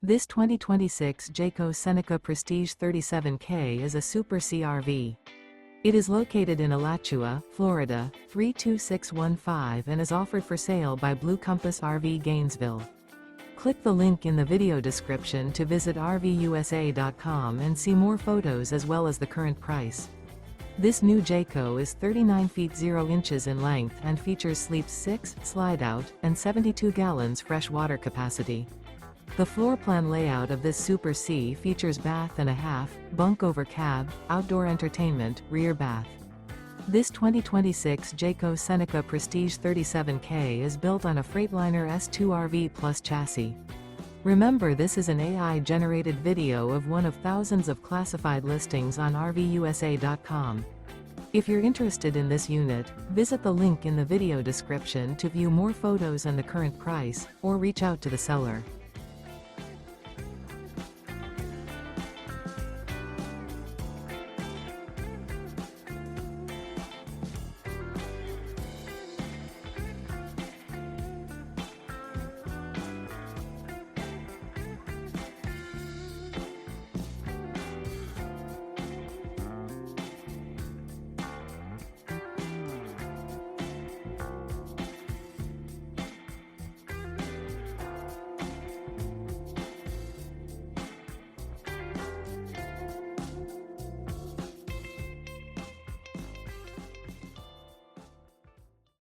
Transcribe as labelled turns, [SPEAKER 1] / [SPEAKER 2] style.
[SPEAKER 1] This 2026 Jayco Seneca Prestige 37K is a Super CRV. It is located in Alachua, Florida, 32615 and is offered for sale by Blue Compass RV Gainesville. Click the link in the video description to visit RVUSA.com and see more photos as well as the current price. This new Jayco is 39 feet 0 inches in length and features sleeps 6, slide-out, and 72 gallons fresh water capacity. The floor plan layout of this Super C features bath and a half, bunk over cab, outdoor entertainment, rear bath. This 2026 Jayco Seneca Prestige 37K is built on a Freightliner S2RV Plus chassis. Remember, this is an AI-generated video of one of thousands of classified listings on RVUSA.com. If you're interested in this unit, visit the link in the video description to view more photos and the current price, or reach out to the seller.